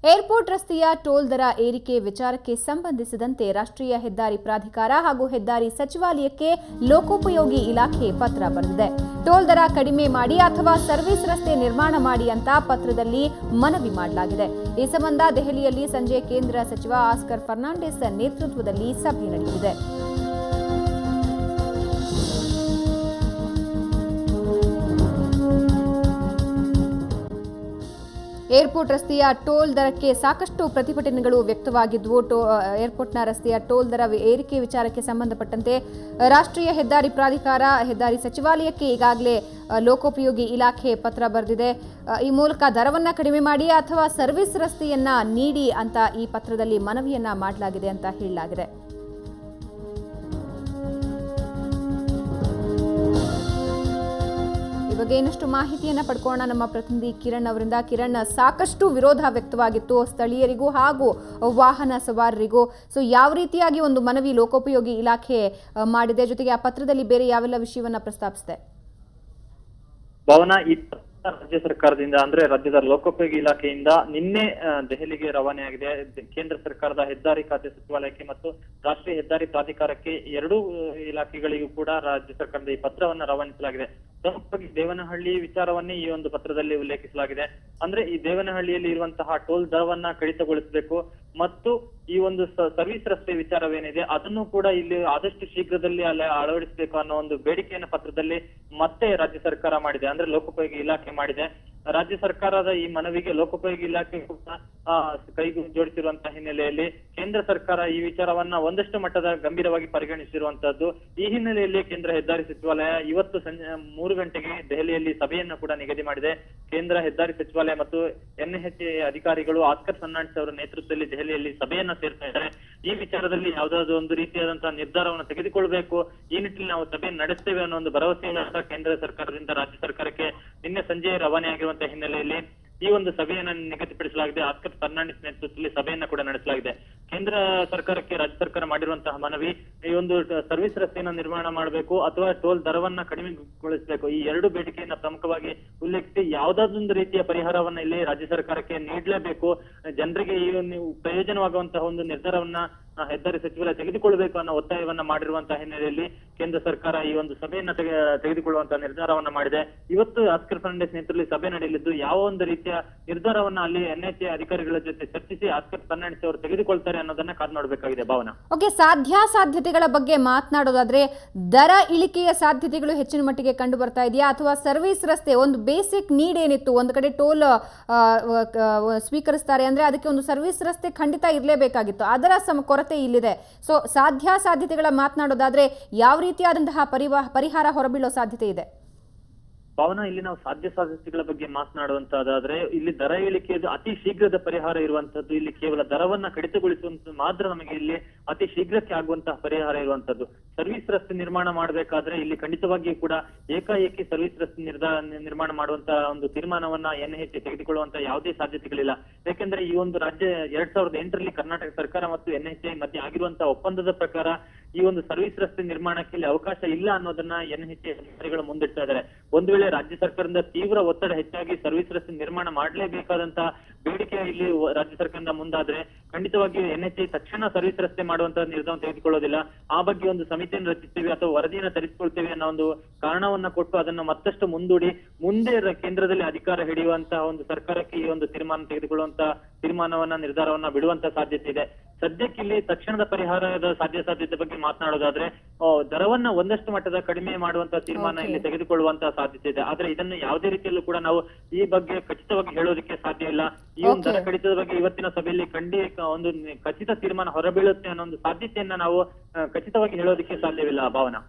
Airport ರಸ್ತೆಯ toll ದರ ಏರಿಕೆ ವಿಚಾರಕ್ಕೆ ಸಂಬಂಧಿಸಿದಂತೆ ರಾಷ್ಟ್ರೀಯ ಹೆದ್ದಾರಿ ಪ್ರಾಧಿಕಾರ ಹಾಗೂ ಹೆದ್ದಾರಿ ಸಚಿವಾಲಯಕ್ಕೆ ಲೋಕೋಪಯೋಗಿ ಇಲಾಖೆ ಪತ್ರ ಬರೆದಿದೆ. ಟೋಲ್ ದರ ಕಡಿಮೆ ಮಾಡಿ ಅಥವಾ ಸರ್ವಿಸ್ ರಸ್ತೆ ನಿರ್ಮಾಣ ಮಾಡಿ ಅಂತ ಪತ್ರದಲ್ಲಿ ಮನವಿ ಮಾಡಲಾಗಿದೆ. ಈ ಸಂಬಂಧ ದೆಹಲಿಯಲ್ಲಿ ಸಂಜೆ ಕೇಂದ್ರ ಸಚಿವ ಆಸ್ಕರ್ ಫರ್ನಾಂಡಿಸ್ ನೇತೃತ್ವದಲ್ಲಿ ಸಭೆ ನಡೆಯಲಿದೆ. ಏರ್ಪೋರ್ಟ್ ರಸ್ತೆಯ ಟೋಲ್ ದರಕ್ಕೆ ಸಾಕಷ್ಟು ಪ್ರತಿಭಟನೆಗಳು ವ್ಯಕ್ತವಾಗಿದ್ದವು. ಏರ್ಪೋರ್ಟ್ನ ರಸ್ತೆಯ ಟೋಲ್ ದರ ಏರಿಕೆ ವಿಚಾರಕ್ಕೆ ಸಂಬಂಧಪಟ್ಟಂತೆ ರಾಷ್ಟ್ರೀಯ ಹೆದ್ದಾರಿ ಪ್ರಾಧಿಕಾರ, ಹೆದ್ದಾರಿ ಸಚಿವಾಲಯಕ್ಕೆ ಈಗಾಗಲೇ ಲೋಕೋಪಯೋಗಿ ಇಲಾಖೆ ಪತ್ರ ಬರೆದಿದೆ. ಈ ಮೂಲಕ ದರವನ್ನು ಕಡಿಮೆ ಮಾಡಿ ಅಥವಾ ಸರ್ವಿಸ್ ರಸ್ತೆಯನ್ನ ನೀಡಿ ಅಂತ ಈ ಪತ್ರದಲ್ಲಿ ಮನವಿಯನ್ನ ಮಾಡಲಾಗಿದೆ ಅಂತ ಹೇಳಲಾಗಿದೆ. ಬಗ್ಗೆ ಇನ್ನಷ್ಟು ಮಾಹಿತಿಯನ್ನ ಪಡ್ಕೊಳ್ಳೋಣ ನಮ್ಮ ಪ್ರತಿನಿಧಿ ಕಿರಣ್ ಅವರಿಂದ. ಕಿರಣ್, ಸಾಕಷ್ಟು ವಿರೋಧ ವ್ಯಕ್ತವಾಗಿತ್ತು ಸ್ಥಳೀಯರಿಗೂ ಹಾಗೂ ವಾಹನ ಸವಾರರಿಗೂ. ಸೊ ಯಾವ ರೀತಿಯಾಗಿ ಒಂದು ಮನವಿ ಲೋಕೋಪಯೋಗಿ ಇಲಾಖೆ ಮಾಡಿದೆ, ಜೊತೆಗೆ ಆ ಪತ್ರದಲ್ಲಿ ಬೇರೆ ಯಾವೆಲ್ಲ ವಿಷಯವನ್ನ ಪ್ರಸ್ತಾಪಿಸಿದೆ? ಭವನ ರಾಜ್ಯ ಸರ್ಕಾರದಿಂದ ಅಂದ್ರೆ ರಾಜ್ಯದ ಲೋಕೋಪಯೋಗಿ ಇಲಾಖೆಯಿಂದ ನಿನ್ನೆ ದೆಹಲಿಗೆ ರವಾನೆಯಾಗಿದೆ. ಕೇಂದ್ರ ಸರ್ಕಾರದ ಹೆದ್ದಾರಿ ಖಾತೆ ಸಚಿವಾಲಯಕ್ಕೆ ಮತ್ತು ರಾಷ್ಟ್ರೀಯ ಹೆದ್ದಾರಿ ಪ್ರಾಧಿಕಾರಕ್ಕೆ ಎರಡೂ ಇಲಾಖೆಗಳಿಗೂ ಕೂಡ ರಾಜ್ಯ ಸರ್ಕಾರದ ಈ ಪತ್ರವನ್ನು ರವಾನಿಸಲಾಗಿದೆ. ಪ್ರಮುಖವಾಗಿ ದೇವನಹಳ್ಳಿ ವಿಚಾರವನ್ನೇ ಈ ಒಂದು ಪತ್ರದಲ್ಲಿ ಉಲ್ಲೇಖಿಸಲಾಗಿದೆ. ಅಂದ್ರೆ ಈ ದೇವನಹಳ್ಳಿಯಲ್ಲಿ ಇರುವಂತಹ ಟೋಲ್ ದರವನ್ನ ಕಡಿತಗೊಳಿಸಬೇಕು ಮತ್ತು ಈ ಒಂದು ಸರ್ವಿಸ್ ರಸ್ತೆ ವಿಚಾರವೇನಿದೆ ಅದನ್ನು ಕೂಡ ಇಲ್ಲಿ ಆದಷ್ಟು ಶೀಘ್ರದಲ್ಲಿ ಅಲ್ಲಿ ಅಳವಡಿಸಬೇಕು ಅನ್ನೋ ಒಂದು ಬೇಡಿಕೆಯನ್ನು ಪತ್ರದಲ್ಲಿ ಮತ್ತೆ ರಾಜ್ಯ ಸರ್ಕಾರ ಮಾಡಿದೆ, ಅಂದ್ರೆ ಲೋಕೋಪಯೋಗಿ ಇಲಾಖೆ ಮಾಡಿದೆ. ರಾಜ್ಯ ಸರ್ಕಾರದ ಈ ಮನವಿಗೆ ಲೋಕೋಪಯೋಗಿ ಇಲಾಖೆ ಕೂಡ ಕೈ ಜೋಡಿಸಿರುವಂತಹ ಹಿನ್ನೆಲೆಯಲ್ಲಿ ಕೇಂದ್ರ ಸರ್ಕಾರ ಈ ವಿಚಾರವನ್ನ ಒಂದಷ್ಟು ಮಟ್ಟದ ಗಂಭೀರವಾಗಿ ಪರಿಗಣಿಸಿರುವಂತದ್ದು. ಈ ಹಿನ್ನೆಲೆಯಲ್ಲಿ ಕೇಂದ್ರ ಹೆದ್ದಾರಿ ಸಚಿವಾಲಯ ಇವತ್ತು ಸಂಜೆ 3 ಗಂಟೆಗೆ ದೆಹಲಿಯಲ್ಲಿ ಸಭೆಯನ್ನು ಕೂಡ ನಿಗದಿ ಮಾಡಿದೆ. ಕೇಂದ್ರ ಹೆದ್ದಾರಿ ಸಚಿವಾಲಯ ಮತ್ತು NHAI ಅಧಿಕಾರಿಗಳು ಆಸ್ಕರ್ ಫರ್ನಾಂಡಿಸ್ ಅವರ ನೇತೃತ್ವದಲ್ಲಿ ದೆಹಲಿಯಲ್ಲಿ ಸಭೆಯನ್ನ ಸೇರ್ತಾ ಇದ್ದಾರೆ. ಈ ವಿಚಾರದಲ್ಲಿ ಯಾವುದಾದ್ರೂ ಒಂದು ರೀತಿಯಾದಂತಹ ನಿರ್ಧಾರವನ್ನು ತೆಗೆದುಕೊಳ್ಬೇಕು, ಈ ನಿಟ್ಟಿನಲ್ಲಿ ನಾವು ಸಭೆಯನ್ನು ನಡೆಸ್ತೇವೆ ಅನ್ನೋ ಒಂದು ಭರವಸೆಯನ್ನು ಕೇಂದ್ರ ಸರ್ಕಾರದಿಂದ ರಾಜ್ಯ ಸರ್ಕಾರಕ್ಕೆ ನಿನ್ನೆ ಸಂಜೆ ರವಾನೆಯಾಗಿರುವಂತಹ ಹಿನ್ನೆಲೆಯಲ್ಲಿ ಈ ಒಂದು ಸಭೆಯನ್ನ ನಿಗದಿಪಡಿಸಲಾಗಿದೆ. ಆಸ್ಕರ್ ಫರ್ನಾಂಡಿಸ್ ನೇತೃತ್ವದಲ್ಲಿ ಸಭೆಯನ್ನ ಕೂಡ ನಡೆಸಲಾಗಿದೆ. ಕೇಂದ್ರ ಸರ್ಕಾರಕ್ಕೆ ರಾಜ್ಯ ಸರ್ಕಾರ ಮಾಡಿರುವಂತಹ ಮನವಿ ಈ ಒಂದು ಸರ್ವಿಸ್ ರಸ್ತೆಯನ್ನು ನಿರ್ಮಾಣ ಮಾಡಬೇಕು ಅಥವಾ ಟೋಲ್ ದರವನ್ನ ಕಡಿಮೆಗೊಳಿಸಬೇಕು, ಈ ಎರಡು ಬೇಡಿಕೆಯನ್ನ ಪ್ರಮುಖವಾಗಿ ಉಲ್ಲೇಖಿಸಿ ಯಾವುದಾದೊಂದು ರೀತಿಯ ಪರಿಹಾರವನ್ನ ಇಲ್ಲಿ ರಾಜ್ಯ ಸರ್ಕಾರಕ್ಕೆ ನೀಡಲೇಬೇಕು. ಜನರಿಗೆ ಈ ಪ್ರಯೋಜನವಾಗುವಂತಹ ಒಂದು ನಿರ್ಧಾರವನ್ನ ಹೆದ್ದಾರಿ ಸಚಿವಾಲಯ ತೆಗೆದುಕೊಳ್ಳಬೇಕು ಅನ್ನೋ ಒತ್ತಾಯವನ್ನ ಮಾಡಿರುವಂತಹ ಹಿನ್ನೆಲೆಯಲ್ಲಿ ಕೇಂದ್ರ ಸರ್ಕಾರ ಈ ಒಂದು ಸಭೆಯನ್ನ ತೆಗೆದುಕೊಳ್ಳುವಂತಹ ನಿರ್ಧಾರವನ್ನ ಮಾಡಿದೆ. ಇವತ್ತು ಆಸ್ಕರ್ ಫರ್ನಾಂಡಿಸ್ ನೇತೃತ್ವದಲ್ಲಿ ಸಭೆ ನಡೆಯಲಿದ್ದು ಯಾವ ಒಂದು ರೀತಿಯ ನಿರ್ಧಾರವನ್ನ ಅಲ್ಲಿ NHAI ಅಧಿಕಾರಿಗಳ ಜೊತೆ ಚರ್ಚಿಸಿ ಆಸ್ಕರ್ ಫರ್ನಾಂಡಿಸ್ ಅವರು ತೆಗೆದುಕೊಳ್ತಾರೆ ಅನ್ನೋದನ್ನ ಕಾದು ನೋಡಬೇಕಾಗಿದೆ. ಭಾವನಾ, ಓಕೆ, ಸಾಧ್ಯತೆಗಳ ಬಗ್ಗೆ ಮಾತನಾಡೋದಾದ್ರೆ ದರ ಇಳಿಕೆಯ ಸಾಧ್ಯತೆಗಳು ಹೆಚ್ಚಿನ ಮಟ್ಟಿಗೆ ಕಂಡು ಬರ್ತಾ ಇದೆಯಾ ಅಥವಾ ಸರ್ವಿಸ್ ರಸ್ತೆ ಒಂದು ಬೇಸಿಕ್ ನೀಡ್ ಏನಿತ್ತು, ಒಂದು ಕಡೆ ಟೋಲ್ ಸ್ವೀಕರಿಸ್ತಾರೆ ಅಂದ್ರೆ ಅದಕ್ಕೆ ಒಂದು ಸರ್ವಿಸ್ ರಸ್ತೆ ಖಂಡಿತ ಇರಲೇಬೇಕಾಗಿತ್ತು, ಅದರ ಕೊರತೆ ಇಲ್ಲಿದೆ. ಸೊ ಸಾಧ್ಯತೆಗಳ ಮಾತನಾಡೋದಾದ್ರೆ ಯಾವ ರೀತಿಯಾದಂತಹ ಪರಿಹಾರ ಹೊರಬೀಳೋ ಸಾಧ್ಯತೆ ಇದೆ? ಭಾವನಾ, ಇಲ್ಲಿ ನಾವು ಸಾಧ್ಯತೆಗಳ ಬಗ್ಗೆ ಮಾತನಾಡುವಂತಹದ್ದಾದ್ರೆ ಇಲ್ಲಿ ದರ ಇಳಿಕೆಯದು ಅತಿ ಶೀಘ್ರದ ಪರಿಹಾರ ಇರುವಂತದ್ದು. ಇಲ್ಲಿ ಕೇವಲ ದರವನ್ನ ಕಡಿತಗೊಳಿಸುವಂತ ಮಾತ್ರ ನಮಗೆ ಇಲ್ಲಿ ಅತಿ ಶೀಘ್ರಕ್ಕೆ ಆಗುವಂತಹ ಪರಿಹಾರ ಇರುವಂತದ್ದು. ಸರ್ವಿಸ್ ರಸ್ತೆ ನಿರ್ಮಾಣ ಮಾಡಬೇಕಾದ್ರೆ ಇಲ್ಲಿ ಖಂಡಿತವಾಗಿಯೂ ಕೂಡ ಏಕಾಏಕಿ ಸರ್ವಿಸ್ ರಸ್ತೆ ನಿರ್ಮಾಣ ಮಾಡುವಂತಹ ಒಂದು ತೀರ್ಮಾನವನ್ನ NHAI ತೆಗೆದುಕೊಳ್ಳುವಂತಹ ಯಾವುದೇ ಸಾಧ್ಯತೆಗಳಿಲ್ಲ. ಯಾಕೆಂದ್ರೆ ಈ ಒಂದು ರಾಜ್ಯ 2008ರಲ್ಲಿ ಕರ್ನಾಟಕ ಸರ್ಕಾರ ಮತ್ತು NHAI ಮಧ್ಯೆ ಆಗಿರುವಂತಹ ಒಪ್ಪಂದದ ಪ್ರಕಾರ ಈ ಒಂದು ಸರ್ವಿಸ್ ರಸ್ತೆ ನಿರ್ಮಾಣಕ್ಕೆ ಇಲ್ಲಿ ಅವಕಾಶ ಇಲ್ಲ ಅನ್ನೋದನ್ನ NHAI ಅಧಿಕಾರಿಗಳು ಮುಂದಿಡ್ತಾ ಇದ್ದಾರೆ. ಒಂದು ವೇಳೆ ರಾಜ್ಯ ಸರ್ಕಾರದಿಂದ ತೀವ್ರ ಒತ್ತಡ ಹೆಚ್ಚಾಗಿ ಸರ್ವಿಸ್ ರಸ್ತೆ ನಿರ್ಮಾಣ ಮಾಡಲೇಬೇಕಾದಂತಹ ಬೇಡಿಕೆ ಇಲ್ಲಿ ರಾಜ್ಯ ಸರ್ಕಾರದಿಂದ ಮುಂದಾದ್ರೆ ಖಂಡಿತವಾಗಿ NHAI ತಕ್ಷಣ ಸರ್ವಿಸ್ ರಸ್ತೆ ಮಾಡುವಂತಹ ನಿರ್ಧಾರ ತೆಗೆದುಕೊಳ್ಳೋದಿಲ್ಲ. ಆ ಬಗ್ಗೆ ಒಂದು ಸಮಿತಿಯನ್ನು ರಚಿಸ್ತೇವೆ ಅಥವಾ ವರದಿಯನ್ನು ತರಿಸಿಕೊಳ್ತೇವೆ ಅನ್ನೋ ಒಂದು ಕಾರಣವನ್ನ ಕೊಟ್ಟು ಅದನ್ನ ಮತ್ತಷ್ಟು ಮುಂದೂಡಿ ಮುಂದೆ ಕೇಂದ್ರದಲ್ಲಿ ಅಧಿಕಾರ ಹಿಡಿಯುವಂತಹ ಒಂದು ಸರ್ಕಾರಕ್ಕೆ ಈ ಒಂದು ತೆಗೆದುಕೊಳ್ಳುವಂತಹ ತೀರ್ಮಾನವನ್ನ ನಿರ್ಧಾರವನ್ನ ಬಿಡುವಂತಹ ಸಾಧ್ಯತೆ ಇದೆ. ಸದ್ಯಕ್ಕೆ ಇಲ್ಲಿ ತಕ್ಷಣದ ಪರಿಹಾರದ ಸಾಧ್ಯತೆ ಬಗ್ಗೆ ಮಾತನಾಡೋದಾದ್ರೆ ದರವನ್ನ ಒಂದಷ್ಟು ಮಟ್ಟದ ಕಡಿಮೆ ಮಾಡುವಂತಹ ತೀರ್ಮಾನ ಇಲ್ಲಿ ತೆಗೆದುಕೊಳ್ಳುವಂತಹ ಸಾಧ್ಯತೆ ಇದೆ. ಆದ್ರೆ ಇದನ್ನು ಯಾವುದೇ ರೀತಿಯಲ್ಲೂ ಕೂಡ ನಾವು ಈ ಬಗ್ಗೆ ಖಚಿತವಾಗಿ ಹೇಳೋದಕ್ಕೆ ಸಾಧ್ಯ ಇಲ್ಲ. ಈ ಒಂದು ದರ ಕಡಿತದ ಬಗ್ಗೆ ಇವತ್ತಿನ ಸಭೆಯಲ್ಲಿ ಒಂದು ಖಚಿತ ತೀರ್ಮಾನ ಹೊರಬೀಳುತ್ತೆ ಅನ್ನೋ ಒಂದು ಸಾಧ್ಯತೆಯನ್ನ ನಾವು ಖಚಿತವಾಗಿ ಹೇಳೋದಕ್ಕೆ ಸಾಧ್ಯವಿಲ್ಲ. ಭಾವನಾ.